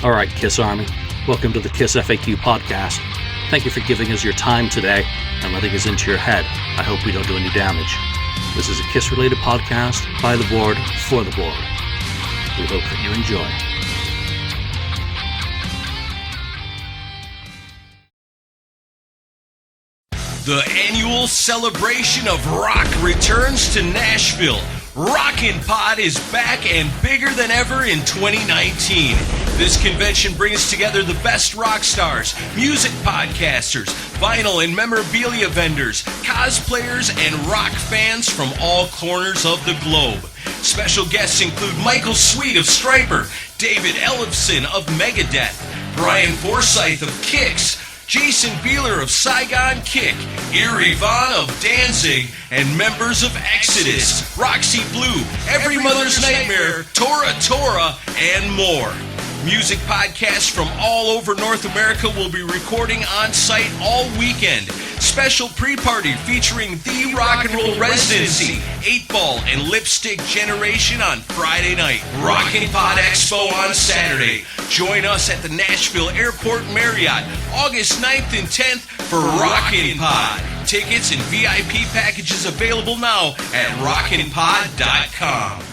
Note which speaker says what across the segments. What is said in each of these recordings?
Speaker 1: All right, Kiss Army, welcome to the KissFAQ podcast. Thank you for giving us your time today and letting us into your head. I hope we don't do any damage. This is a Kiss-related podcast by the board, for the board. We hope that you enjoy.
Speaker 2: The annual celebration of rock returns to Nashville. Rockin Pod is back and bigger than ever in 2019. This convention brings together the best rock stars, music podcasters, vinyl and memorabilia vendors, cosplayers, and rock fans from all corners of the globe. Special guests include Michael Sweet of Stryper, David Ellefson of Megadeth, Brian Forsyth of Kix, Jason Beeler of Saigon Kick, Eerie Von of Danzig, and members of Exodus, Roxy Blue, Every Mother's Nightmare, Tora Tora, and more. Music podcasts from all over North America will be recording on site all weekend. Special pre-party featuring The Rock and Roll Residency, 8-Ball, and Lipstick Generation on Friday night. Rockin Pod Expo on Saturday. Join us at the Nashville Airport Marriott, August 9th and 10th for Rockin Pod. Tickets and VIP packages available now at rockinpod.com.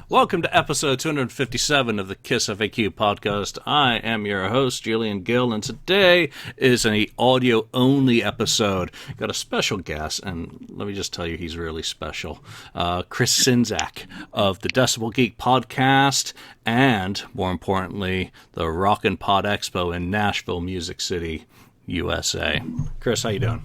Speaker 1: Welcome to episode 257 of the KissFAQ podcast. I am your host, Julian Gill, and today is an audio-only episode. Got a special guest, and let me just tell you, he's really special. Chris Czynszak of the Decibel Geek podcast, and, more importantly, the Rockin Pod Expo in Nashville, Music City, USA. Chris, how you doing?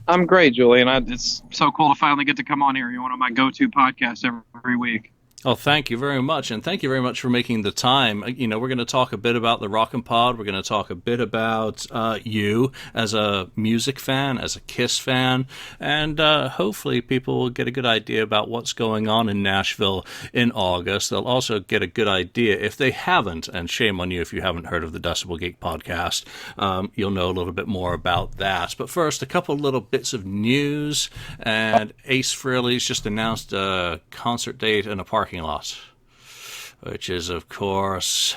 Speaker 3: I'm great, Julian. It's so cool to finally get to come on here. You're one of my go-to podcasts every week.
Speaker 1: Oh, thank you very much, and thank you very much for making the time. You know, we're going to talk a bit about the Rockin Pod. We're going to talk a bit about you as a music fan, as a Kiss fan, and hopefully people will get a good idea about what's going on in Nashville in August. They'll also get a good idea, if they haven't, and shame on you if you haven't heard of the Decibel Geek podcast, you'll know a little bit more about that. But first, a couple little bits of news, and Ace Frehley's just announced a concert date in a parking lot, which is, of course,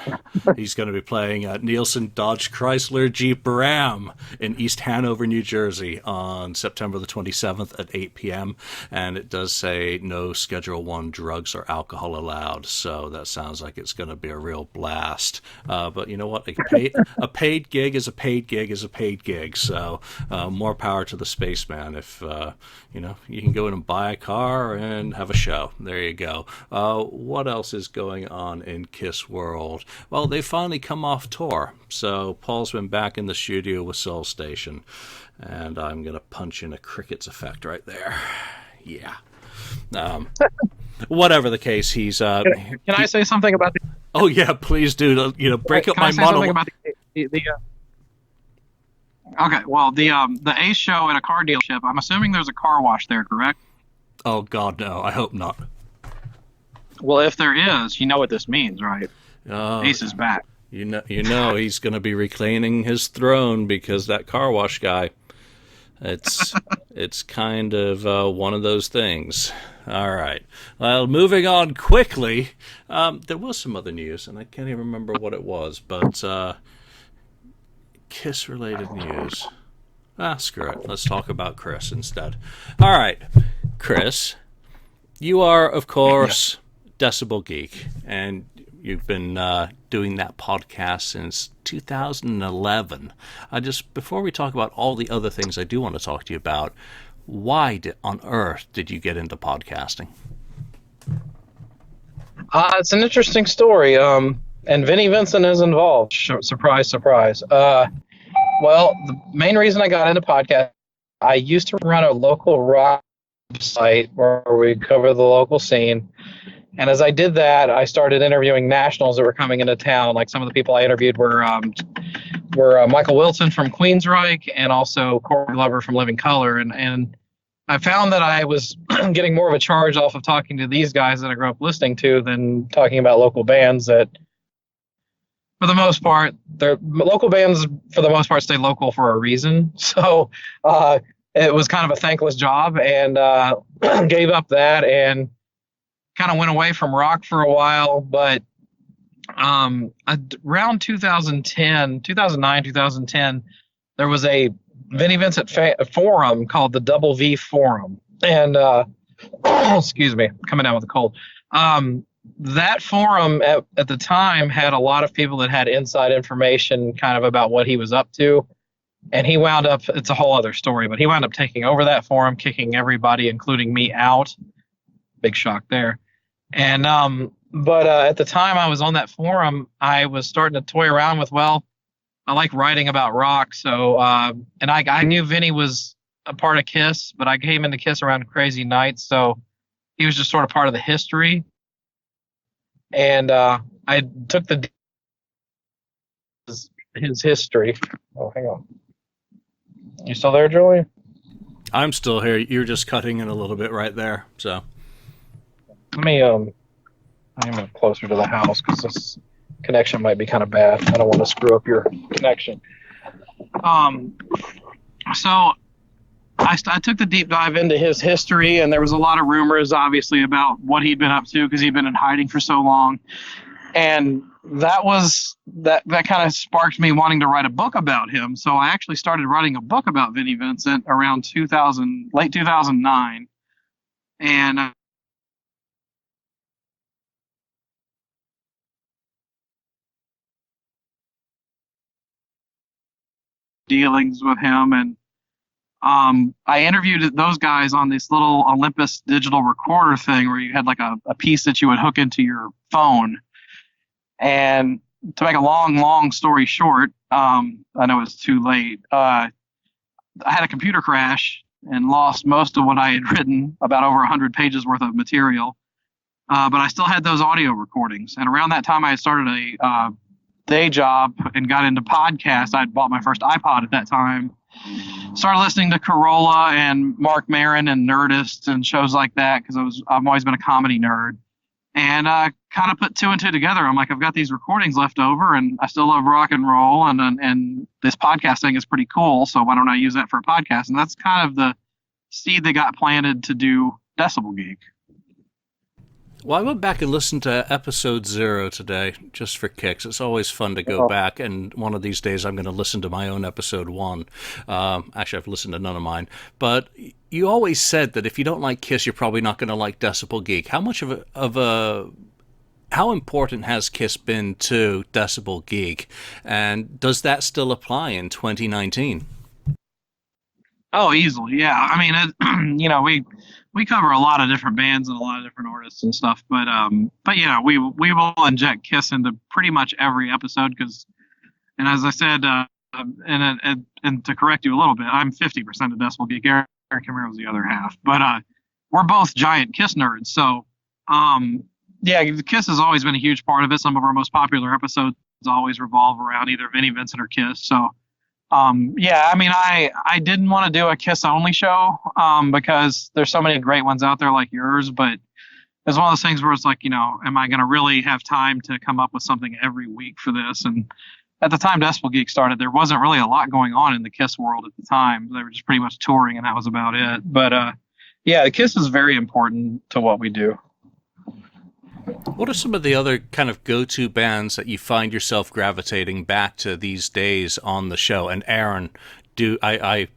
Speaker 1: he's going to be playing at Nielsen Dodge Chrysler Jeep Ram in East Hanover, New Jersey on September the 27th at 8 p.m. And it does say no Schedule 1 drugs or alcohol allowed, so that sounds like it's going to be a real blast. But you know what? A paid gig is a paid gig is a paid gig, so more power to the spaceman. If, you can go in and buy a car and have a show. There you go. What else is going on in Kiss world? Well, they finally come off tour, so Paul's been back in the studio with Soul Station, and I'm gonna punch in a crickets effect right there. Yeah. Whatever the case, he's can
Speaker 3: I say something about the
Speaker 1: oh yeah, please do. Break up my monologue.
Speaker 3: About okay, well, the Ace show at a car dealership, I'm assuming there's a car wash there, correct?
Speaker 1: Oh god, no, I hope not.
Speaker 3: Well, if there is, you know what this means, right? Ace is back.
Speaker 1: You know he's going to be reclaiming his throne because that car wash guy. It's kind of one of those things. All right. Well, moving on quickly. There was some other news, and I can't even remember what it was, but Kiss-related news. Screw it. Let's talk about Chris instead. All right, Chris, you are, of course, Decibel Geek, and you've been doing that podcast since 2011. Before we talk about all the other things I do want to talk to you about, why on earth did you get into podcasting?
Speaker 3: It's an interesting story, and Vinnie Vincent is involved. Surprise, surprise. Well, the main reason I got into podcast, I used to run a local rock site where we cover the local scene. And as I did that, I started interviewing nationals that were coming into town. Like some of the people I interviewed were Michael Wilson from Queensryche and also Corey Glover from Living Colour. And I found that I was getting more of a charge off of talking to these guys that I grew up listening to than talking about local bands that, for the most part, local bands, for the most part, stay local for a reason. So it was kind of a thankless job, and gave up that and kind of went away from rock for a while, but around 2009, 2010, there was a Vinnie Vincent forum called the Double V Forum. And, excuse me, coming down with a cold. That forum at the time had a lot of people that had inside information kind of about what he was up to. And he wound up, it's a whole other story, but he wound up taking over that forum, kicking everybody, including me, out. Big shock there. And, but at the time I was on that forum, I was starting to toy around with, well, I like writing about rock. So, and I knew Vinny was a part of KISS, but I came into KISS around Crazy Nights. So he was just sort of part of the history. And I took his history. Oh, hang on. You still there, Julie?
Speaker 1: I'm still here. You're just cutting in a little bit right there. So
Speaker 3: let me I'm closer to the house because this connection might be kind of bad. I don't want to screw up your connection. So I took the deep dive into his history, and there was a lot of rumors, obviously, about what he'd been up to because he'd been in hiding for so long. And that kind of sparked me wanting to write a book about him. So I actually started writing a book about Vinnie Vincent around late 2009. And dealings with him, and I interviewed those guys on this little Olympus digital recorder thing where you had like a piece that you would hook into your phone. And to make a long story short, I know it's too late. I had a computer crash and lost most of what I had written, about over 100 pages worth of material. But I still had those audio recordings. And around that time, I had started a day job and got into podcasts. I had bought my first iPod at that time. Started listening to Corolla and Mark Maron and Nerdist and shows like that because I've always been a comedy nerd. And kind of put two and two together. I'm like, I've got these recordings left over, and I still love rock and roll, and this podcast thing is pretty cool. So why don't I use that for a podcast? And that's kind of the seed that got planted to do Decibel Geek.
Speaker 1: Well, I went back and listened to episode 0 today, just for kicks. It's always fun to go back, and one of these days I'm going to listen to my own episode 1. Actually, I've listened to none of mine. But you always said that if you don't like KISS, you're probably not going to like Decibel Geek. How much how important has KISS been to Decibel Geek, and does that still apply in 2019?
Speaker 3: Oh, easily, yeah. I mean, we cover a lot of different bands and a lot of different artists and stuff, but yeah, we will inject KISS into pretty much every episode because, and as I said, and to correct you a little bit, I'm 50% of Decibel Geek. Eric Camaro's the other half, but we're both giant KISS nerds, so yeah, KISS has always been a huge part of it. Some of our most popular episodes always revolve around either Vinnie Vincent or KISS, so. Yeah, I mean, I didn't want to do a KISS only show because there's so many great ones out there like yours, but it's one of those things where it's like, am I going to really have time to come up with something every week for this? And at the time Decibel Geek started, there wasn't really a lot going on in the KISS world at the time. They were just pretty much touring, and that was about it. But yeah, the KISS is very important to what we do.
Speaker 1: What are some of the other kind of go-to bands that you find yourself gravitating back to these days on the show? And Aaron, I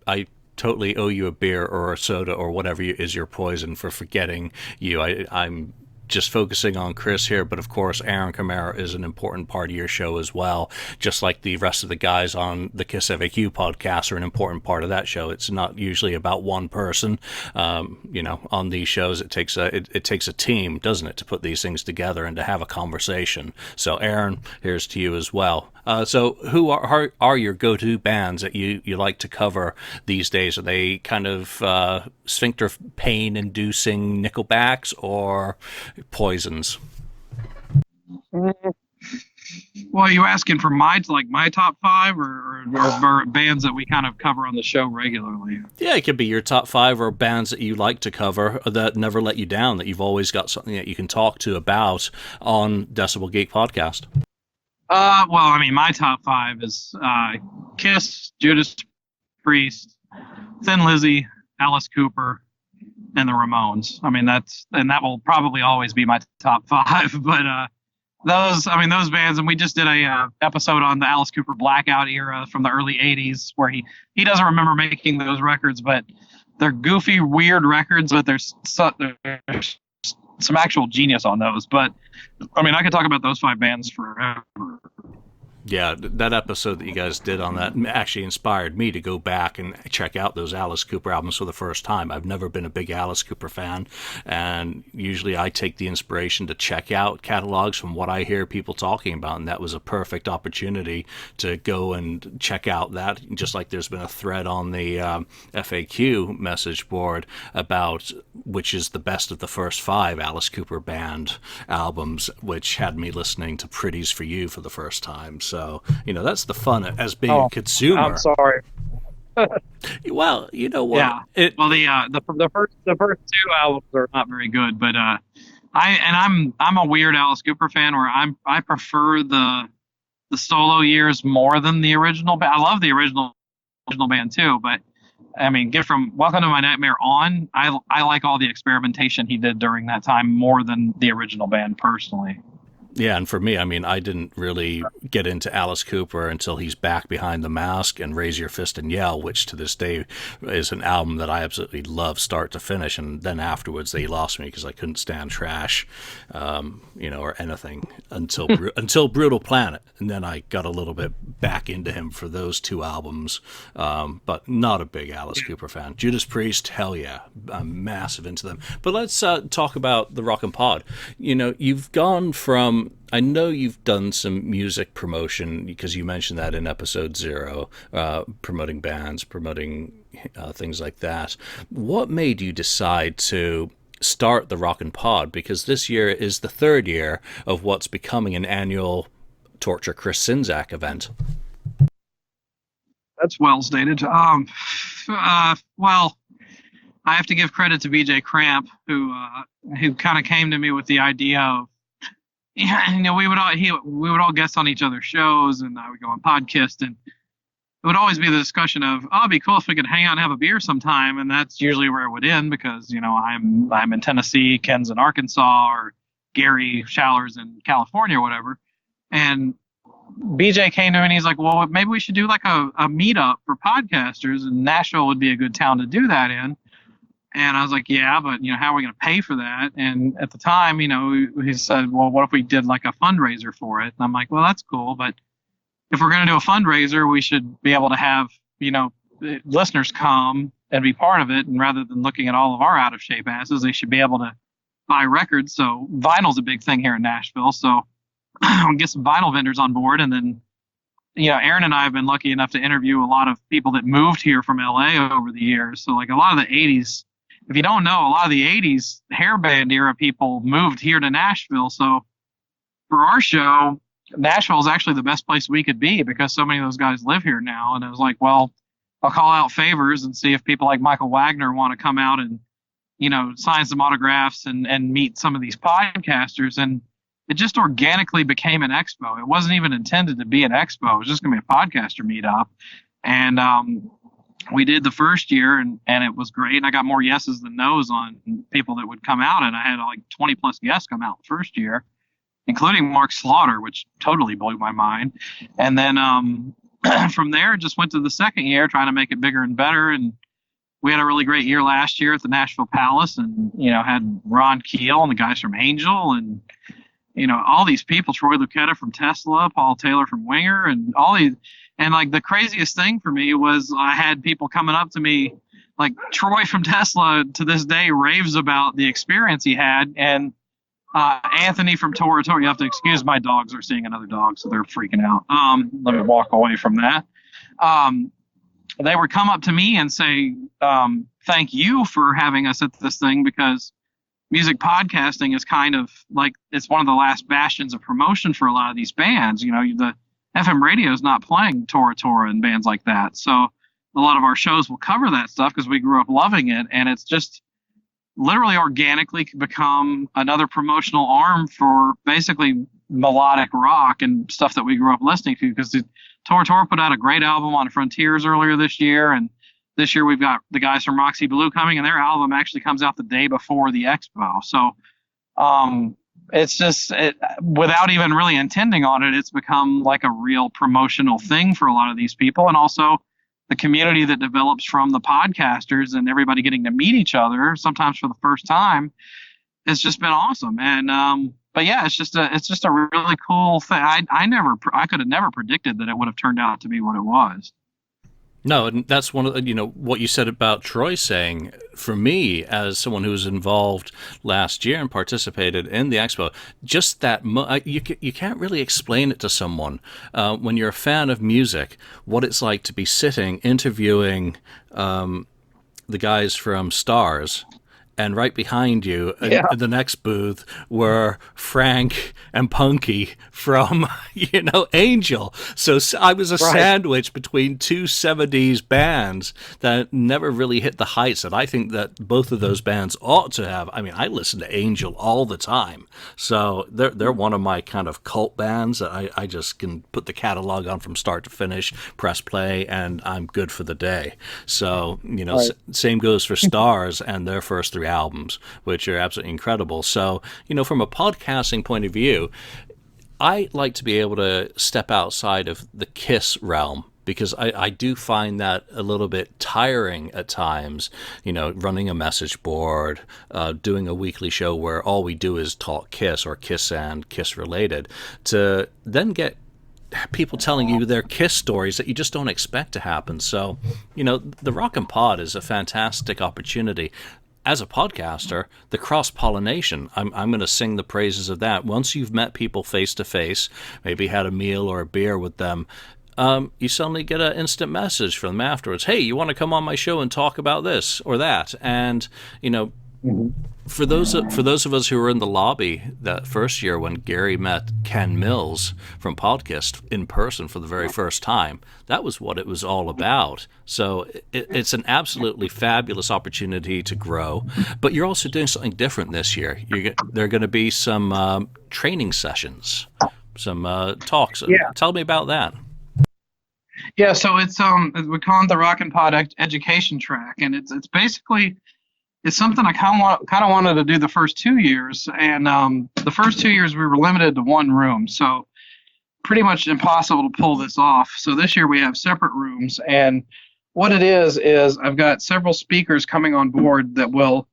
Speaker 1: totally owe you a beer or a soda or whatever is your poison for forgetting you. I'm just focusing on Chris here, but of course Aaron Camaro is an important part of your show as well, just like the rest of the guys on the KissFAQ podcast are an important part of that show. It's not usually about one person. On these shows it takes a team, doesn't it, to put these things together and to have a conversation. So Aaron, here's to you as well. So who are your go-to bands that you like to cover these days? Are they kind of sphincter pain-inducing Nickelbacks or Poisons?
Speaker 3: Well, are you asking for my top 5 or bands that we kind of cover on the show regularly?
Speaker 1: Yeah, it could be your top 5 or bands that you like to cover that never let you down, that you've always got something that you can talk to about on Decibel Geek podcast.
Speaker 3: Well, I mean, my top 5 is KISS, Judas Priest, Thin Lizzy, Alice Cooper,
Speaker 4: and the Ramones. I mean, that will probably always be my top 5. But those bands, and we just did a episode on the Alice Cooper Blackout era from the early '80s, where he doesn't remember making those records, but they're goofy, weird records, but there's some actual genius on those. But I mean, I could talk about those 5 bands forever.
Speaker 1: Yeah, that episode that you guys did on that actually inspired me to go back and check out those Alice Cooper albums for the first time. I've never been a big Alice Cooper fan, and usually I take the inspiration to check out catalogs from what I hear people talking about, and that was a perfect opportunity to go and check out that, just like there's been a thread on the FAQ message board about which is the best of the first 5 Alice Cooper band albums, which had me listening to Pretties for You for the first time. So, that's the fun as being a consumer.
Speaker 3: I'm sorry.
Speaker 1: Well, you know what?
Speaker 4: Yeah. The first 2 albums are not very good, but I'm a weird Alice Cooper fan where I prefer the solo years more than the original band. I love the original band too, but I mean, get from Welcome to My Nightmare on, I like all the experimentation he did during that time more than the original band personally.
Speaker 1: Yeah, and for me, I mean, I didn't really get into Alice Cooper until he's Back Behind the Mask and Raise Your Fist and Yell, which to this day is an album that I absolutely love start to finish. And then afterwards, they lost me because I couldn't stand Trash, or anything until Brutal Planet. And then I got a little bit back into him for those 2 albums, but not a big Alice Cooper fan. Judas Priest, hell yeah, I'm massive into them. But let's talk about the Rockin Pod. You've gone from, I know you've done some music promotion because you mentioned that in episode 0, promoting bands, promoting things like that. What made you decide to start the Rockin Pod? Because this year is the 3rd year of what's becoming an annual Torture Chris Czynszak event.
Speaker 4: That's well stated. Well, I have to give credit to BJ Cramp, who kind of came to me with the idea of, we would all guest on each other's shows, and I would go on podcast, and it would always be the discussion of, oh, it'd be cool if we could hang out and have a beer sometime, and that's usually where it would end because I'm in Tennessee, Ken's in Arkansas, or Gary Shaller's in California or whatever, and BJ came to me and he's like, well, maybe we should do like a meetup for podcasters, and Nashville would be a good town to do that in. And I was like, yeah, but, how are we going to pay for that? And at the time, he said, well, what if we did like a fundraiser for it? And I'm like, well, that's cool. But if we're going to do a fundraiser, we should be able to have, listeners come and be part of it. And rather than looking at all of our out of shape asses, they should be able to buy records. So vinyl's a big thing here in Nashville. So I'll get some vinyl vendors on board. And then, Aaron and I have been lucky enough to interview a lot of people that moved here from LA over the years. So like a lot of the 80s, if you don't know, a lot of the 80s hair band era people moved here to Nashville. So for our show, Nashville is actually the best place we could be because so many of those guys live here now. And I was like, well, I'll call out favors and see if people like Michael Wagner want to come out and, sign some autographs and meet some of these podcasters. And it just organically became an expo. It wasn't even intended to be an expo. It was just going to be a podcaster meetup. And, we did the first year and it was great. And I got more yeses than nos on people that would come out. And I had like 20 plus guests come out the first year, including Mark Slaughter, which totally blew my mind. And then from there, just went to the second year, trying to make it bigger and better. And we had a really great year last year at the Nashville Palace and, had Ron Keel and the guys from Angel and, all these people, Troy Lucetta from Tesla, Paul Taylor from Winger, and all these. And like the craziest thing for me was I had people coming up to me, like Troy from Tesla to this day raves about the experience he had. And Anthony from Tora Tora, you have to excuse my dogs are seeing another dog, so they're freaking out. Let me walk away from that. They would come up to me and say, thank you for having us at this thing because music podcasting is it's one of the last bastions of promotion for a lot of these bands. The FM radio is not playing Tora Tora and bands like that. So a lot of our shows will cover that stuff because we grew up loving it. And it's just literally organically become another promotional arm for basically melodic rock and stuff that we grew up listening to. Because Tora Tora put out a great album on Frontiers earlier this year. And this year we've got the guys from Roxy Blue coming, and their album actually comes out the day before the expo. So it's just, without even really intending on it, it's become like a real promotional thing for a lot of these people. And also the community that develops from the podcasters and everybody getting to meet each other, sometimes for the first time, it's just been awesome. And but yeah, it's just a really cool thing. I could have never predicted that it would have turned out to be what it was.
Speaker 1: No, and that's one of the, what you said about Troy saying. For me, as someone who was involved last year and participated in the expo, just that you can't really explain it to someone when you're a fan of music, what it's like to be sitting interviewing the guys from Stars. And right behind you, in the next booth, were Frank and Punky from, Angel. So I was a sandwich between two 70s bands that never really hit the heights that I think that both of those bands ought to have. I mean, I listen to Angel all the time. So they're one of my kind of cult bands that I just can put the catalog on from start to finish, press play, and I'm good for the day. So, same goes for Stars and their first 3 albums, which are absolutely incredible. So, from a podcasting point of view, I like to be able to step outside of the Kiss realm, because I do find that a little bit tiring at times, running a message board, doing a weekly show where all we do is talk Kiss or Kiss and Kiss related, to then get people telling you their Kiss stories that you just don't expect to happen. So, the Rockin Pod is a fantastic opportunity. As a podcaster, the cross-pollination, I'm going to sing the praises of that. Once you've met people face-to-face, maybe had a meal or a beer with them, you suddenly get an instant message from them afterwards. Hey, you want to come on my show and talk about this or that? And, for those of us who were in the lobby that first year when Gary met Ken Mills from Podcast in person for the very first time, that was what it was all about. So it's an absolutely fabulous opportunity to grow. But you're also doing something different this year. There are going to be some training sessions, some talks.
Speaker 3: Yeah.
Speaker 1: Tell me about that.
Speaker 4: Yeah, so it's we call it the Rockin Pod Education Track, and it's basically, it's something I kind of wanted to do the first 2 years, and the first 2 years we were limited to one room, so pretty much impossible to pull this off. So this year we have separate rooms, and what it is I've got several speakers coming on board that will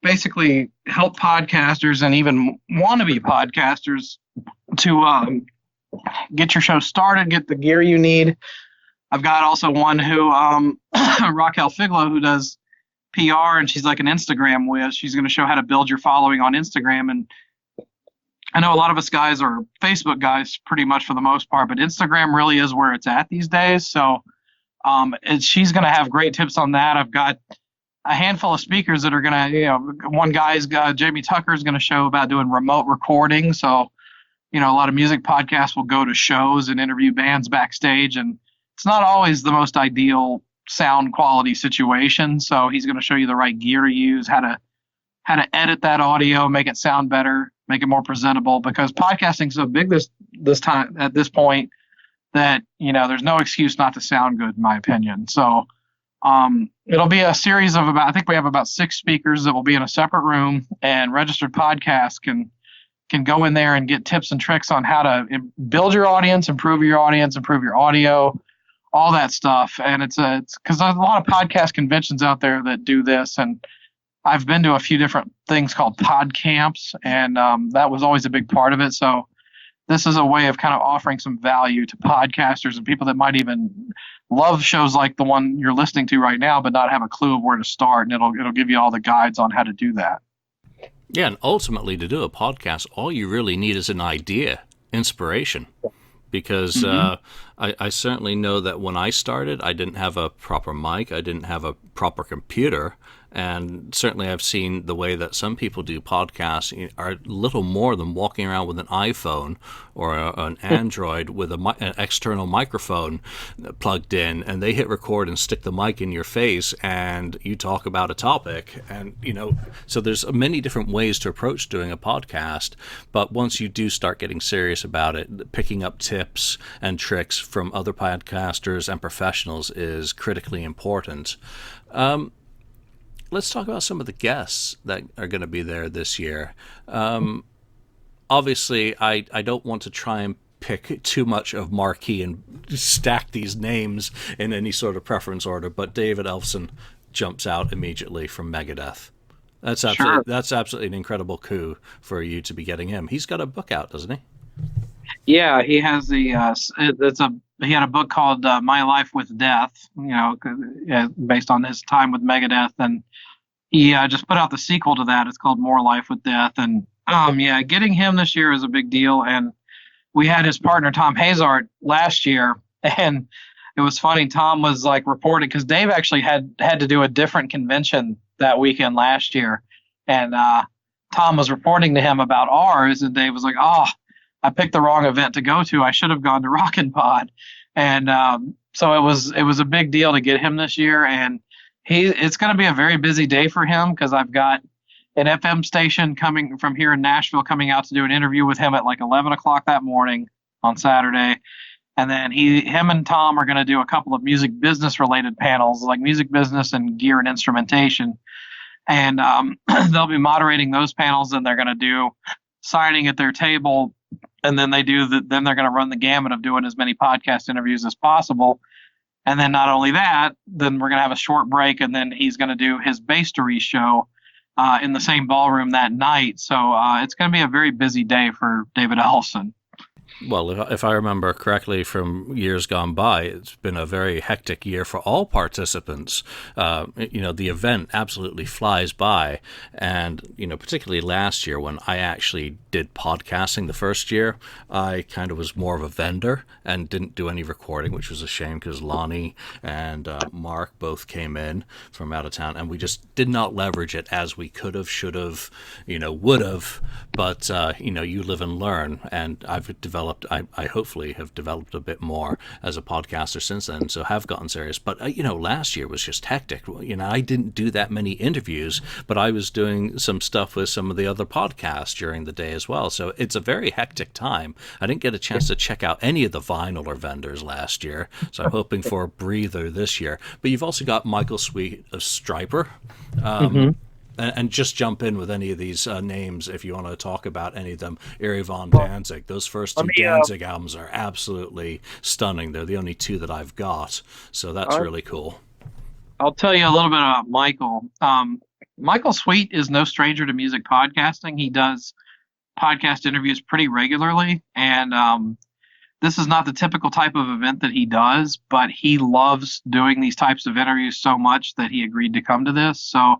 Speaker 4: basically help podcasters and even wannabe podcasters to get your show started, get the gear you need. I've got also one who, Raquel Figlo, who does PR, and she's like an Instagram whiz. She's going to show how to build your following on Instagram. And I know a lot of us guys are Facebook guys pretty much for the most part, but Instagram really is where it's at these days. So she's going to have great tips on that. I've got a handful of speakers that are going to, one guy's Jamie Tucker is going to show about doing remote recording. So, a lot of music podcasts will go to shows and interview bands backstage, and it's not always the most ideal sound quality situation. So he's going to show you the right gear to use, how to edit that audio, make it sound better, make it more presentable, because podcasting is so big this time at this point that, there's no excuse not to sound good, in my opinion. So it'll be a series of I think we have about 6 speakers that will be in a separate room, and registered podcasts can go in there and get tips and tricks on how to build your audience, improve your audio, all that stuff. And it's because there's a lot of podcast conventions out there that do this, and I've been to a few different things called pod camps, and that was always a big part of it. So this is a way of kind of offering some value to podcasters and people that might even love shows like the one you're listening to right now, but not have a clue of where to start. And it'll give you all the guides on how to do that.
Speaker 1: Yeah, and ultimately to do a podcast, all you really need is an idea, inspiration. Because I certainly know that when I started, I didn't have a proper mic, I didn't have a proper computer, and certainly I've seen the way that some people do podcasts are little more than walking around with an iPhone or an Android with an external microphone plugged in, and they hit record and stick the mic in your face, and you talk about a topic. And, so there's many different ways to approach doing a podcast, but once you do start getting serious about it, picking up tips and tricks from other podcasters and professionals is critically important. Let's talk about some of the guests that are going to be there this year. Obviously, I don't want to try and pick too much of marquee and stack these names in any sort of preference order, but David Ellefson jumps out immediately from Megadeth. That's absolutely an incredible coup for you to be getting him. He's got a book out, doesn't he?
Speaker 4: Yeah, he has he had a book called My Life with Death, based on his time with Megadeth, and he just put out the sequel to that. It's called More Life with Death, and getting him this year is a big deal. And we had his partner Tom Hazard last year, and it was funny. Tom was like reporting because Dave actually had to do a different convention that weekend last year, and Tom was reporting to him about ours, and Dave was like, "Oh, I picked the wrong event to go to. I should have gone to Rockin Pod," and so it was a big deal to get him this year, and it's going to be a very busy day for him because I've got an FM station coming from here in Nashville coming out to do an interview with him at like 11 o'clock that morning on Saturday. And then him and Tom are going to do a couple of music business related panels, like music business and gear and instrumentation. And they'll be moderating those panels, and they're going to do signing at their table. And then then they're going to run the gamut of doing as many podcast interviews as possible. And then not only that, then we're going to have a short break, and then he's going to do his Bastery show in the same ballroom that night. So it's going to be a very busy day for David Ellefson.
Speaker 1: Well, if I remember correctly from years gone by, it's been a very hectic year for all participants. The event absolutely flies by. And, particularly last year when I actually did podcasting the first year, I kind of was more of a vendor and didn't do any recording, which was a shame because Lonnie and Mark both came in from out of town, and we just did not leverage it as we could have, should have, would have. But, you live and learn, and I've developed, I hopefully have developed a bit more as a podcaster since then, so have gotten serious. But, last year was just hectic. I didn't do that many interviews, but I was doing some stuff with some of the other podcasts during the day as well. So it's a very hectic time. I didn't get a chance to check out any of the vinyl or vendors last year, so I'm hoping for a breather this year. But you've also got Michael Sweet of Striper. And just jump in with any of these names if you want to talk about any of them. Erie Von Danzig. Those first two Danzig albums are absolutely stunning. They're the only two that I've got, so that's really cool.
Speaker 4: I'll tell you a little bit about Michael. Michael Sweet is no stranger to music podcasting. He does podcast interviews pretty regularly, and this is not the typical type of event that he does, but he loves doing these types of interviews so much that he agreed to come to this. So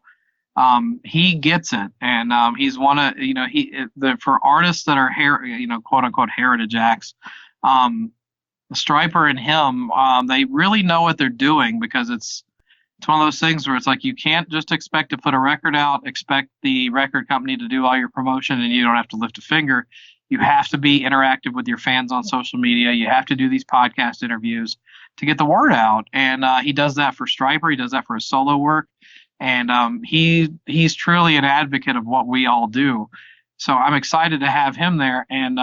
Speaker 4: he gets it, and he's one of for artists that are quote unquote heritage acts. Striper and him, they really know what they're doing, because it's one of those things where it's like you can't just expect to put a record out, expect the record company to do all your promotion, and you don't have to lift a finger. You have to be interactive with your fans on social media. You have to do these podcast interviews to get the word out, and he does that for Striper. He does that for his solo work. And he's truly an advocate of what we all do. So I'm excited to have him there. And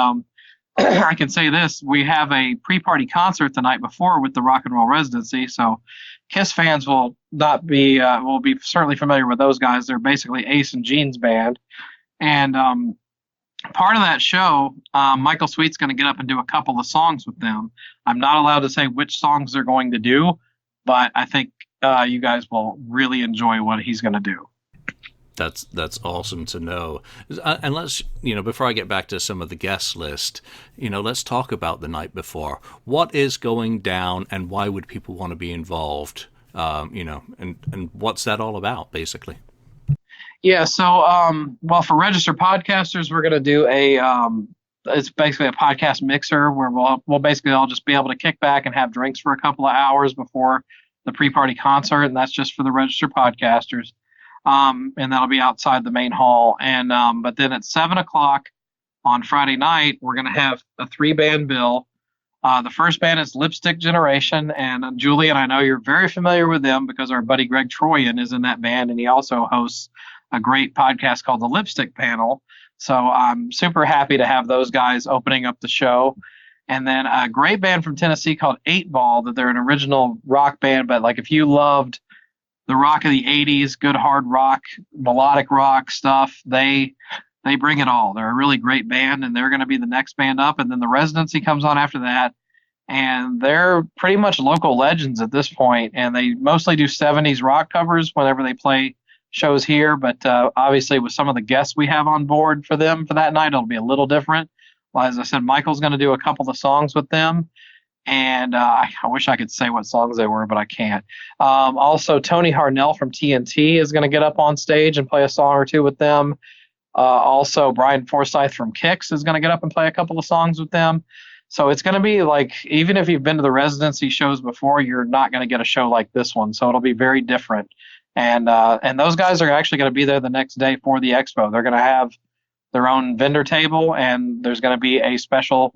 Speaker 4: I can say this, we have a pre-party concert the night before with the Rock and Roll Residency. So KISS fans will be certainly familiar with those guys. They're basically Ace and Gene's band. And part of that show, Michael Sweet's going to get up and do a couple of songs with them. I'm not allowed to say which songs they're going to do, but I think you guys will really enjoy what he's going to do.
Speaker 1: That's awesome to know. And let's, before I get back to some of the guest list, let's talk about the night before. What is going down, and why would people want to be involved? And what's that all about, basically?
Speaker 4: Yeah. So, for registered podcasters, we're going to do it's basically a podcast mixer where we'll basically all just be able to kick back and have drinks for a couple of hours before the pre-party concert, and that's just for the registered podcasters. And that'll be outside the main hall. And but then at 7 o'clock on Friday night, we're going to have a 3-band bill. The first band is Lipstick Generation, and Julian, I know you're very familiar with them because our buddy Greg Troyan is in that band, and he also hosts a great podcast called The Lipstick Panel. So I'm super happy to have those guys opening up the show. And then a great band from Tennessee called 8 Ball, that they're an original rock band, but like if you loved the rock of the 80s, good hard rock, melodic rock stuff, they bring it all. They're a really great band, and they're going to be the next band up. And then the Residency comes on after that, and they're pretty much local legends at this point, and they mostly do 70s rock covers whenever they play shows here. But obviously with some of the guests we have on board for them for that night, it'll be a little different. Well, as I said, Michael's going to do a couple of songs with them. And I wish I could say what songs they were, but I can't. Also, Tony Harnell from TNT is going to get up on stage and play a song or two with them. Also, Brian Forsyth from Kix is going to get up and play a couple of songs with them. So it's going to be like, even if you've been to the Residency shows before, you're not going to get a show like this one. So it'll be very different. And those guys are actually going to be there the next day for the expo. They're going to have their own vendor table, and there's going to be a special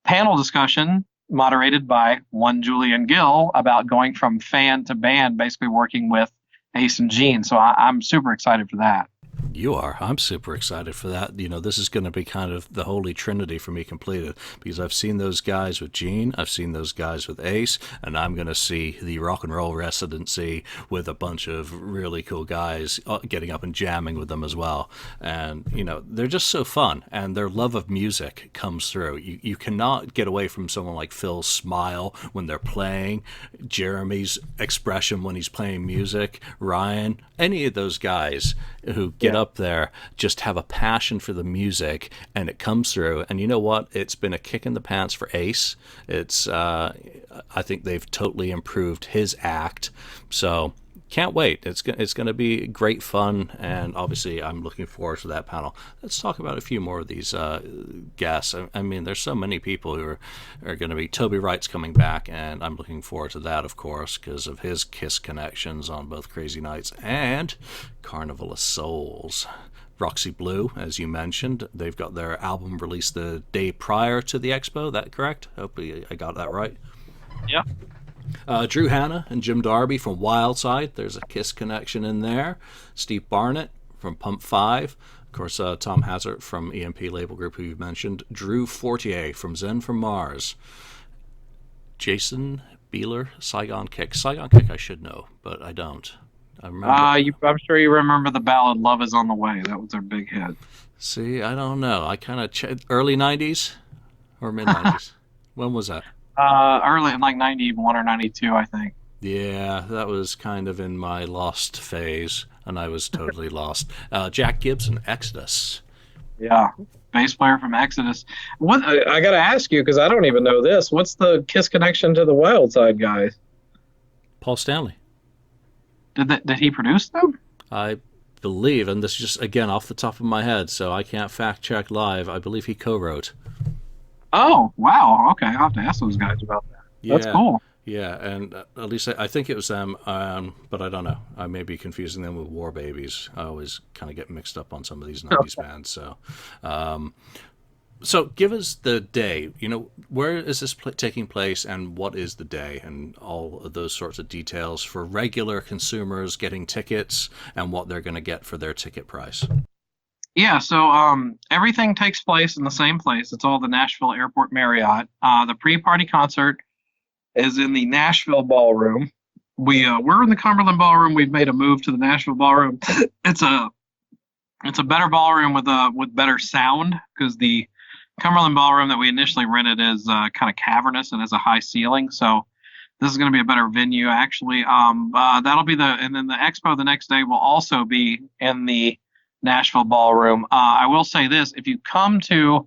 Speaker 4: panel discussion moderated by one Julian Gill about going from fan to band, basically working with Ace and Gene. So I'm super excited for that.
Speaker 1: You are. I'm super excited for that. You know, this is going to be kind of the holy trinity for me completed, because I've seen those guys with Gene, I've seen those guys with Ace, and I'm going to see the rock and roll residency with a bunch of really cool guys getting up and jamming with them as well. And, you know, they're just so fun, and their love of music comes through. You cannot get away from someone like Phil's smile when they're playing, Jeremy's expression when he's playing music, Ryan, any of those guys who get up there just have a passion for the music, and it comes through. And you know what? It's been a kick in the pants for Ace. It's I think they've totally improved his act. So can't wait. It's going to be great fun, and obviously I'm looking forward to that panel. Let's talk about a few more of these guests. I mean, there's so many people who are going to be. Toby Wright's coming back, and I'm looking forward to that, of course, because of his Kiss connections on both Crazy Nights and Carnival of Souls. Roxy Blue, as you mentioned, they've got their album released the day prior to the expo. That correct? Hopefully I got that right.
Speaker 4: Yeah.
Speaker 1: Drew Hanna and Jim Darby from Wildside. There's a Kiss connection in there. Steve Barnett from Pump 5. Of course, Tom Hazard from EMP Label Group, who you've mentioned. Drew Fortier from Zen from Mars. Jason Beeler, Saigon Kick. Saigon Kick I should know, but I don't. I remember.
Speaker 4: I'm sure you remember the ballad "Love Is on the Way." That was their big hit.
Speaker 1: See, I don't know. I kind of early 90s or mid 90s. When was that?
Speaker 4: Early in like 91 or 92, I think.
Speaker 1: Yeah, that was kind of in my lost phase, and I was totally lost. Jack Gibson, Exodus.
Speaker 4: Yeah, bass player from Exodus.
Speaker 3: What I got to ask you, because I don't even know this. What's the Kiss connection to the Wildside guys?
Speaker 1: Paul Stanley.
Speaker 4: Did he produce them?
Speaker 1: I believe, and this is just, again, off the top of my head, so I can't fact check live, I believe he co-wrote.
Speaker 4: Oh, wow. Okay, I'll have to ask those guys about that.
Speaker 1: Yeah,
Speaker 4: that's cool.
Speaker 1: Yeah, and at least I think it was them, but I don't know. I may be confusing them with War Babies. I always kind of get mixed up on some of these 90s bands. So give us the day. You know, where is this taking place, and what is the day, and all of those sorts of details for regular consumers getting tickets and what they're going to get for their ticket price.
Speaker 4: Yeah, so everything takes place in the same place. It's all the Nashville Airport Marriott. The pre-party concert is in the Nashville Ballroom. We're in the Cumberland Ballroom. We've made a move to the Nashville Ballroom. It's a better ballroom with better sound, because the Cumberland Ballroom that we initially rented is kind of cavernous and has a high ceiling. So this is going to be a better venue, actually. That'll be and then the expo the next day will also be in the Nashville Ballroom. I will say this: if you come to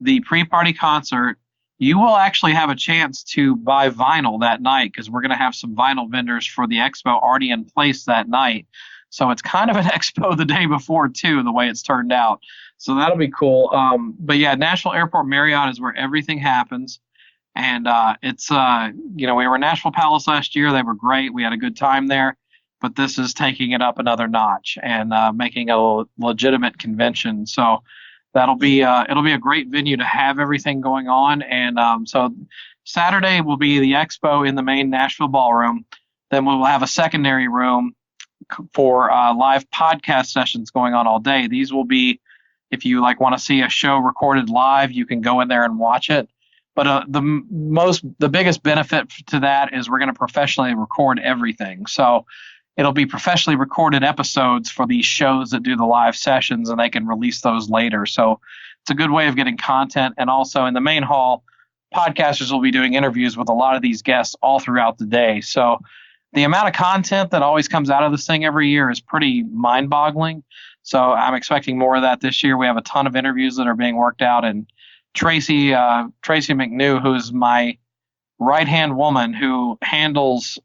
Speaker 4: the pre-party concert, you will actually have a chance to buy vinyl that night, because we're going to have some vinyl vendors for the expo already in place that night. So it's kind of an expo the day before, too, the way it's turned out. So that'll be cool. But yeah, Nashville Airport Marriott is where everything happens. And it's, we were in Nashville Palace last year. They were great. We had a good time there. But this is taking it up another notch and making a legitimate convention. So it'll be a great venue to have everything going on. And so Saturday will be the expo in the main Nashville Ballroom. Then we'll have a secondary room for live podcast sessions going on all day. These will be, if you want to see a show recorded live, you can go in there and watch it. But the biggest benefit to that is we're going to professionally record everything. So it'll be professionally recorded episodes for these shows that do the live sessions, and they can release those later. So it's a good way of getting content. And also in the main hall, podcasters will be doing interviews with a lot of these guests all throughout the day. So the amount of content that always comes out of this thing every year is pretty mind-boggling. So I'm expecting more of that this year. We have a ton of interviews that are being worked out, and Tracy McNew, who's my right-hand woman who handles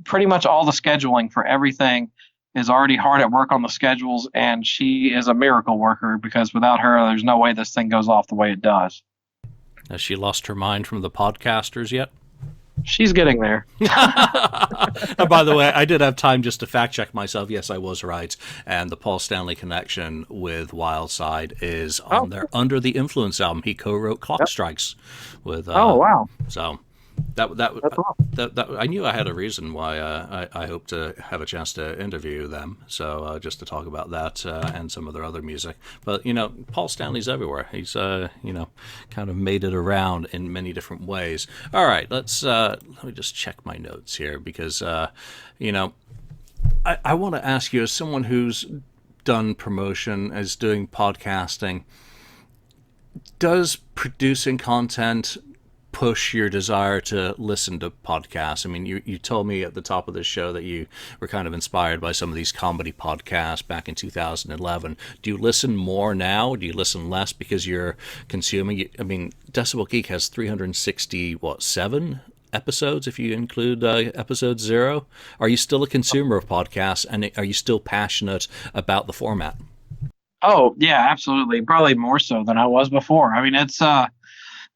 Speaker 4: pretty much all the scheduling for everything, is already hard at work on the schedules, and she is a miracle worker, because without her, there's no way this thing goes off the way it does.
Speaker 1: Has she lost her mind from the podcasters yet?
Speaker 4: She's getting there.
Speaker 1: And by the way, I did have time just to fact check myself. Yes, I was right. And the Paul Stanley connection with Wildside is on their Under the Influence album. He co-wrote Clock Strikes with.
Speaker 4: Wow!
Speaker 1: So that I knew I had a reason why I hope to have a chance to interview them. So just to talk about that and some of their other music. But Paul Stanley's everywhere. He's kind of made it around in many different ways. All right, let me just check my notes here, because I want to ask you, as someone who's done promotion, is doing podcasting, does producing content push your desire to listen to podcasts? I mean, you told me at the top of the show that you were kind of inspired by some of these comedy podcasts back in 2011. Do you listen more now? Do you listen less because you're consuming? I mean, Decibel Geek has 367 episodes if you include episode 0. Are you still a consumer of podcasts, and are you still passionate about the format?
Speaker 4: Oh, yeah, absolutely. Probably more so than I was before. I mean, it's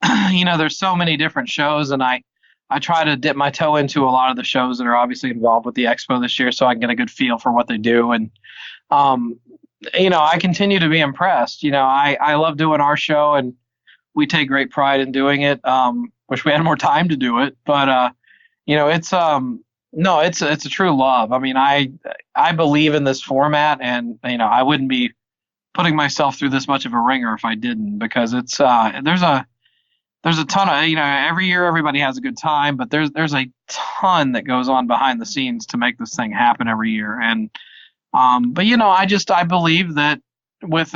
Speaker 4: there's so many different shows, and I try to dip my toe into a lot of the shows that are obviously involved with the expo this year, so I can get a good feel for what they do. And I continue to be impressed. I love doing our show, and we take great pride in doing it. Wish we had more time to do it, but it's a true love. I mean, I believe in this format, and I wouldn't be putting myself through this much of a ringer if I didn't, because it's there's a ton of, every year everybody has a good time, but there's a ton that goes on behind the scenes to make this thing happen every year. And, I believe that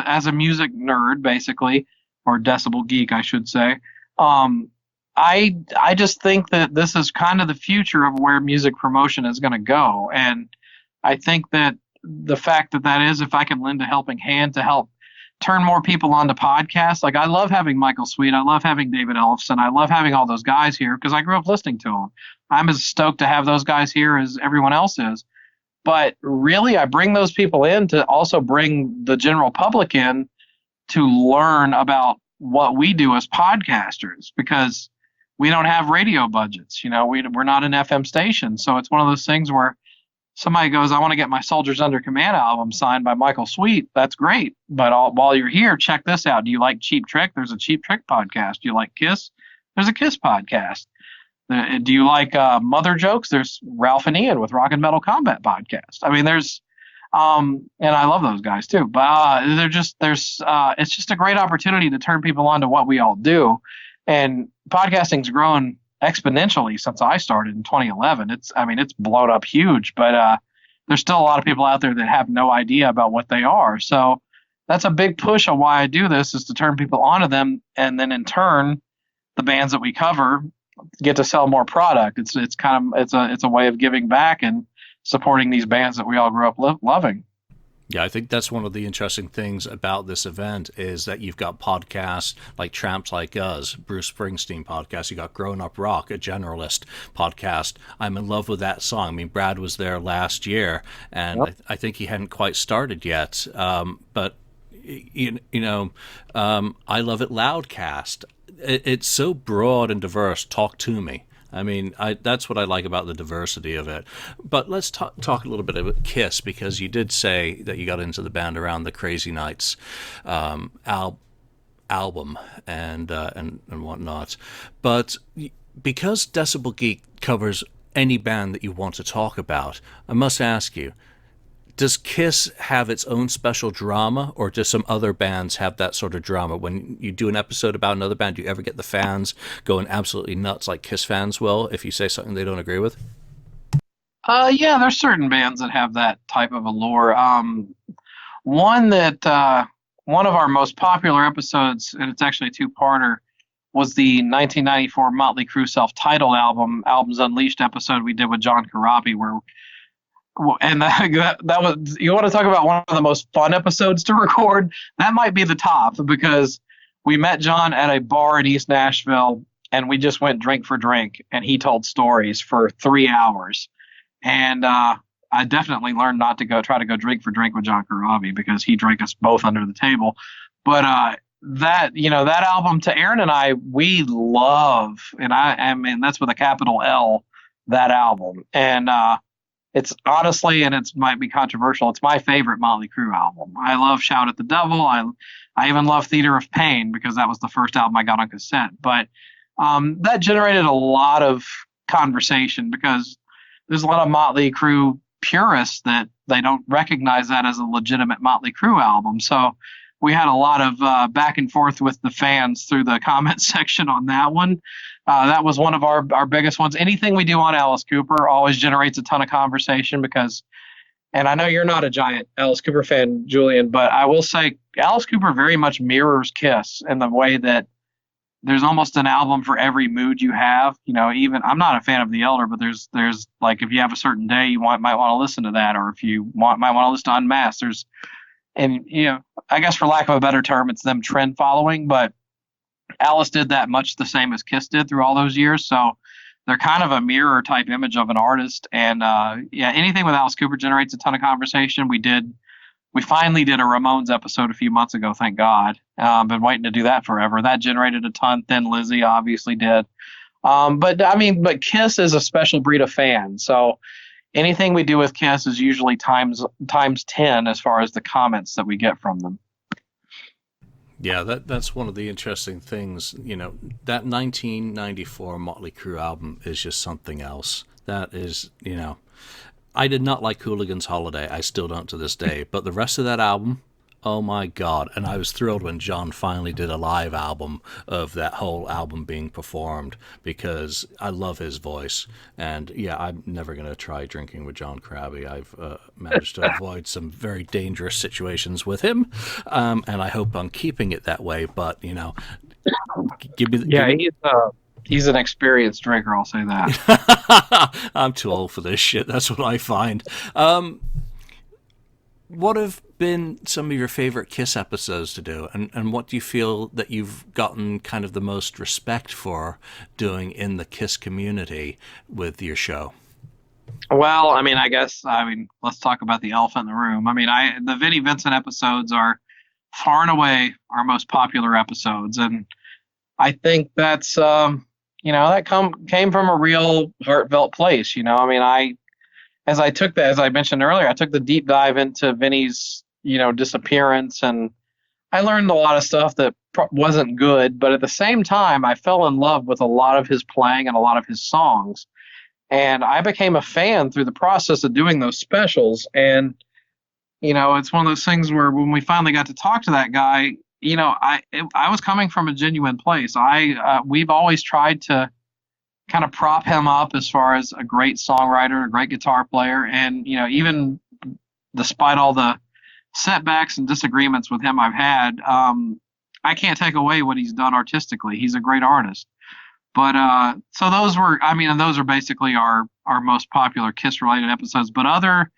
Speaker 4: as a music nerd, basically, or Decibel Geek, I should say, I just think that this is kind of the future of where music promotion is going to go. And I think that the fact that is, if I can lend a helping hand to help turn more people onto podcasts. Like, I love having Michael Sweet. I love having David Ellefson. I love having all those guys here because I grew up listening to them. I'm as stoked to have those guys here as everyone else is. But really, I bring those people in to also bring the general public in to learn about what we do as podcasters, because we don't have radio budgets. We're not an FM station. So it's one of those things where somebody goes, I want to get my Soldiers Under Command album signed by Michael Sweet. That's great. But while you're here, check this out. Do you like Cheap Trick? There's a Cheap Trick podcast. Do you like Kiss? There's a Kiss podcast. Do you like Mother Jokes? There's Ralph and Ian with Rock and Metal Combat podcast. I mean, there's, and I love those guys too, but it's just a great opportunity to turn people on to what we all do. And podcasting's grown exponentially since I started in 2011. It's blown up huge, but there's still a lot of people out there that have no idea about what they are. So that's a big push on why I do this, is to turn people onto them, and then in turn, the bands that we cover get to sell more product. It's a way of giving back and supporting these bands that we all grew up loving.
Speaker 1: Yeah, I think that's one of the interesting things about this event, is that you've got podcasts like Tramps Like Us, Bruce Springsteen podcast. You got Grown Up Rock, a generalist podcast. I'm in love with that song. I mean, Brad was there last year, and yep. I think he hadn't quite started yet. But I Love It Loudcast. It's so broad and diverse. Talk to me. I mean, that's what I like about the diversity of it. But let's talk a little bit about Kiss, because you did say that you got into the band around the Crazy Nights album and whatnot. But because Decibel Geek covers any band that you want to talk about, I must ask you, Does Kiss have its own special drama, or do some other bands have that sort of drama? When you do an episode about another band, do you ever get the fans going absolutely nuts like Kiss fans will if you say something they don't agree with?
Speaker 4: Yeah, there's certain bands that have that type of allure. One that one of our most popular episodes, and it's actually a two-parter, was the 1994 Motley Crue self-titled album, Albums Unleashed episode we did with John Corabi, and that was, you want to talk about one of the most fun episodes to record? That might be the top, because we met John at a bar in East Nashville, and we just went drink for drink, and he told stories for 3 hours. And I definitely learned not to try to go drink for drink with John Corabi, because he drank us both under the table. But that album, to Aaron and I, we love, and I mean, that's with a capital L, that album. And it's honestly, and it might be controversial, it's my favorite Motley Crue album. I love Shout at the Devil. I even love Theater of Pain, because that was the first album I got on cassette. But that generated a lot of conversation, because there's a lot of Motley Crue purists that they don't recognize that as a legitimate Motley Crue album. So we had a lot of back and forth with the fans through the comment section on that one. That was one of our biggest ones. Anything we do on Alice Cooper always generates a ton of conversation, because, and I know you're not a giant Alice Cooper fan, Julian, but I will say Alice Cooper very much mirrors Kiss in the way that there's almost an album for every mood you have. Even I'm not a fan of The Elder, but there's like, if you have a certain day, you might want to listen to that, or if you might want to listen to Unmasked. And I guess for lack of a better term, it's them trend following. But Alice did that much the same as Kiss did through all those years. So they're kind of a mirror type image of an artist. And anything with Alice Cooper generates a ton of conversation. We finally did a Ramones episode a few months ago, thank God. Been waiting to do that forever. That generated a ton. Thin Lizzy obviously did. But Kiss is a special breed of fan. So anything we do with Kiss is usually times 10 as far as the comments that we get from them.
Speaker 1: Yeah, that's one of the interesting things. That 1994 Motley Crue album is just something else. That is, I did not like Hooligan's Holiday. I still don't to this day. But the rest of that album, oh my God. And I was thrilled when John finally did a live album of that whole album being performed, because I love his voice. And yeah, I'm never going to try drinking with John Corabi. I've managed to avoid some very dangerous situations with him. And I hope I'm keeping it that way. But, give me...
Speaker 4: He's an experienced drinker, I'll say that.
Speaker 1: I'm too old for this shit. That's what I find. What have been some of your favorite Kiss episodes to do? And what do you feel that you've gotten kind of the most respect for doing in the Kiss community with your show?
Speaker 4: Well, let's talk about the elephant in the room. The Vinnie Vincent episodes are far and away our most popular episodes. And I think that's... that came from a real heartfelt place. As I mentioned earlier, I took the deep dive into Vinny's, disappearance, and I learned a lot of stuff that wasn't good. But at the same time, I fell in love with a lot of his playing and a lot of his songs. And I became a fan through the process of doing those specials. And, it's one of those things where when we finally got to talk to that guy, I was coming from a genuine place. We've always tried to kind of prop him up as far as a great songwriter, a great guitar player. And, even despite all the setbacks and disagreements with him I've had, I can't take away what he's done artistically. He's a great artist. But so those are basically our most popular Kiss-related episodes. But other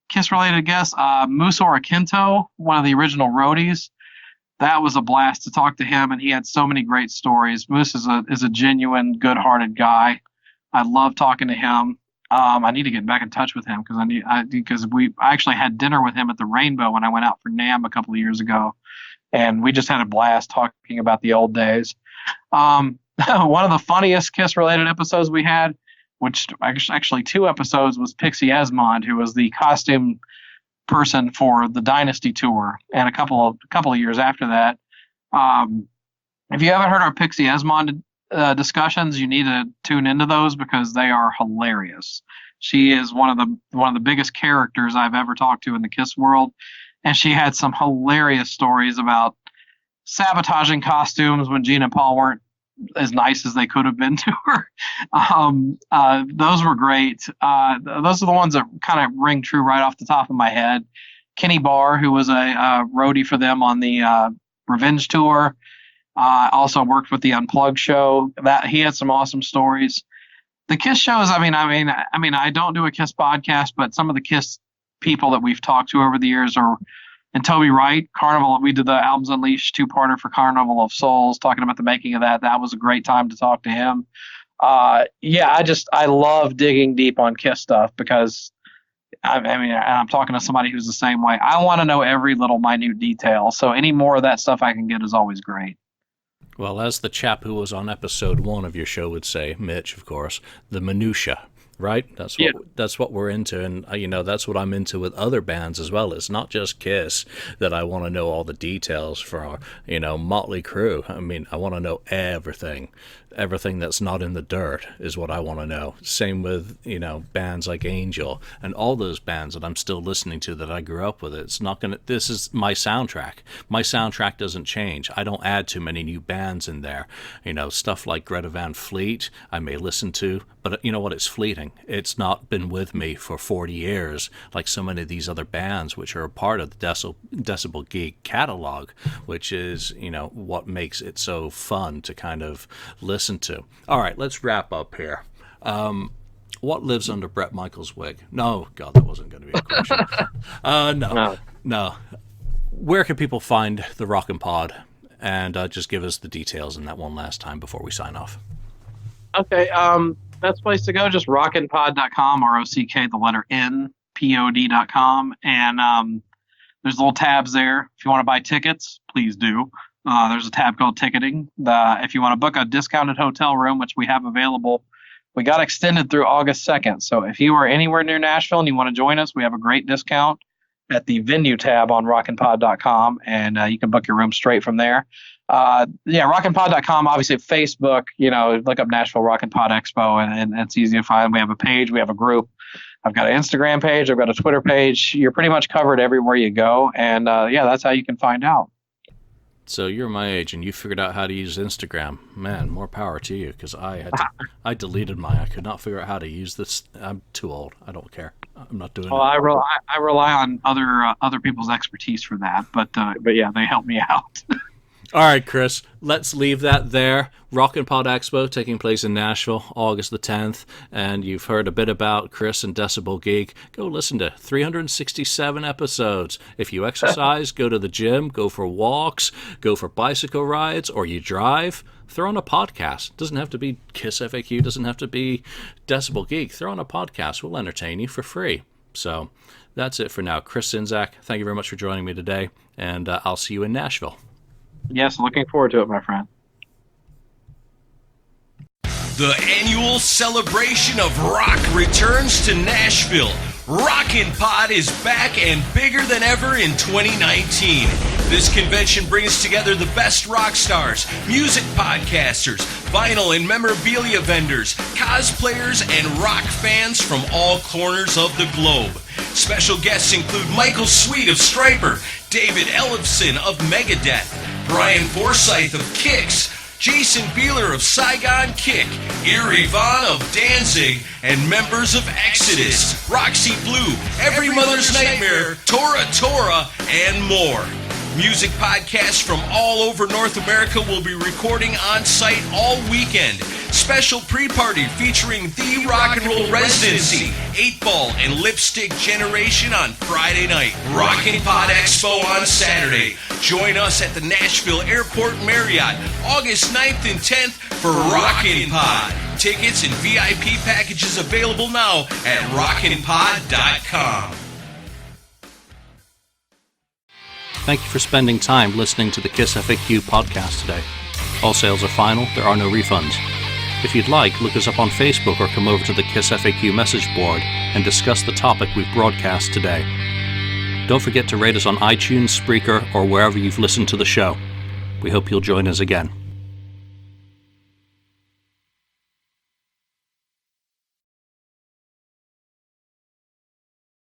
Speaker 4: Kiss-related guests, Musso Akinto, one of the original roadies, that was a blast to talk to him, and he had so many great stories. Moose is a genuine, good-hearted guy. I love talking to him. I need to get back in touch with him because I actually had dinner with him at the Rainbow when I went out for NAMM a couple of years ago, and we just had a blast talking about the old days. One of the funniest Kiss-related episodes we had, which actually 2 episodes, was Pixie Esmond, who was the costume person for the Dynasty tour, and a couple of years after that. If you haven't heard our Pixie Esmond discussions, you need to tune into those because they are hilarious. She is one of the biggest characters I've ever talked to in the Kiss world, and she had some hilarious stories about sabotaging costumes when Gene and Paul weren't as nice as they could have been to her. Those were great. Those are the ones that kind of ring true right off the top of my head. Kenny Barr, who was a roadie for them on the Revenge tour, also worked with the Unplugged show. That he had some awesome stories. The Kiss shows. I mean, I don't do a Kiss podcast, but some of the Kiss people that we've talked to over the years are. And Toby Wright, Carnival, we did the Albums Unleashed 2-parter for Carnival of Souls, talking about the making of that. That was a great time to talk to him. I love digging deep on Kiss stuff because, I'm talking to somebody who's the same way. I want to know every little minute detail. So any more of that stuff I can get is always great.
Speaker 1: Well, as the chap who was on episode 1 of your show would say, Mitch, of course, the minutia. Right? That's what we're into, and that's what I'm into with other bands as well. It's not just Kiss that I want to know all the details for, Motley Crue. I mean, I want to know everything. Everything that's not in the dirt is what I want to know. Same with, bands like Angel and all those bands that I'm still listening to that I grew up with. This is my soundtrack. My soundtrack doesn't change. I don't add too many new bands in there. Stuff like Greta Van Fleet, I may listen to, but you know what? It's fleeting. It's not been with me for 40 years like so many of these other bands, which are a part of the Decibel Geek catalog, which is, what makes it so fun to kind of listen to. All right, let's wrap up here. What lives under Bret Michaels' wig? No, God, that wasn't going to be a question. No. Where can people find the Rockin Pod? And just give us the details in that one last time before we sign off.
Speaker 4: Okay, best place to go, just rockinpod.com, R-O-C-K, the letter N, P-O-D.com. And there's little tabs there. If you want to buy tickets, please do. There's a tab called ticketing. If you want to book a discounted hotel room, which we have available, we got extended through August 2nd. So if you are anywhere near Nashville and you want to join us, we have a great discount at the venue tab on rockinpod.com, and you can book your room straight from there. Rockinpod.com, obviously Facebook, look up Nashville Rockin Pod Expo, and it's easy to find. We have a page, we have a group. I've got an Instagram page, I've got a Twitter page. You're pretty much covered everywhere you go, and that's how you can find out.
Speaker 1: So you're my age, and you figured out how to use Instagram. Man, more power to you, because I deleted mine. I could not figure out how to use this. I'm too old. I don't care. I'm not doing it.
Speaker 4: I rely on other people's expertise for that, but yeah, they help me out.
Speaker 1: All right, Chris, let's leave that there. Rockin Pod Expo taking place in Nashville, August the 10th, and you've heard a bit about Chris and Decibel Geek. Go listen to 367 episodes. If you exercise, go to the gym, go for walks, go for bicycle rides, or you drive, throw on a podcast. Doesn't have to be KissFAQ, doesn't have to be Decibel Geek. Throw on a podcast. We'll entertain you for free. So that's it for now. Chris Czynszak, thank you very much for joining me today, and I'll see you in Nashville.
Speaker 4: Yes, looking forward to it, my friend.
Speaker 2: The annual celebration of rock returns to Nashville. Rockin Pod is back and bigger than ever in 2019. This convention brings together the best rock stars, music podcasters, vinyl and memorabilia vendors, cosplayers, and rock fans from all corners of the globe. Special guests include Michael Sweet of Stryper, David Ellefson of Megadeth, Brian Forsyth of Kix, Jason Beeler of Saigon Kick, Eerie Von of Danzig, and members of Exodus, Roxy Blue, Every Mother's Nightmare, Tora Tora, and more. Music podcasts from all over North America will be recording on site all weekend. Special pre-party featuring The Rock and Roll Residency, 8-Ball, and Lipstick Generation on Friday night. Rockin Pod Expo on Saturday. Join us at the Nashville Airport Marriott, August 9th and 10th for Rockin Pod. Tickets and VIP packages available now at rockinpod.com.
Speaker 1: Thank you for spending time listening to the KissFAQ podcast today. All sales are final. There are no refunds. If you'd like, look us up on Facebook or come over to the KissFAQ message board and discuss the topic we've broadcast today. Don't forget to rate us on iTunes, Spreaker, or wherever you've listened to the show. We hope you'll join us again.